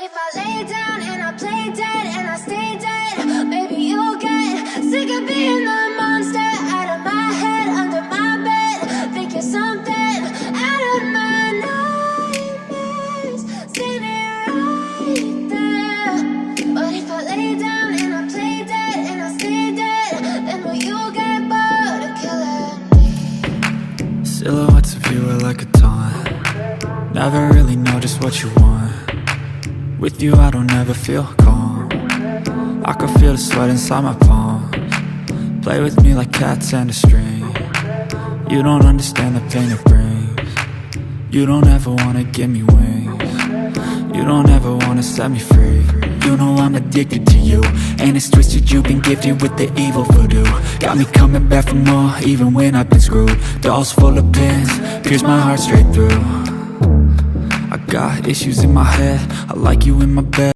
if I lay down and I play dead and I stay dead, maybe you'll get sick of being the monster out of my head, under my bed, thinking something out of my nightmares, standing right there. But if I lay down and I play dead and I stay dead, then will you get bored of killing me? Silhouettes of you are like a taunt. Never really know just what you want. With you I don't ever feel calm. I can feel the sweat inside my palms. Play with me like cats and a string. You don't understand the pain it brings. You don't ever wanna give me wings. You don't ever wanna set me free. You know I'm addicted to you, and it's twisted, you've been gifted with the evil voodoo. Got me coming back for more, even when I've been screwed. Dolls full of pins, pierce my heart straight through. I got issues in my head, I like you in my bed.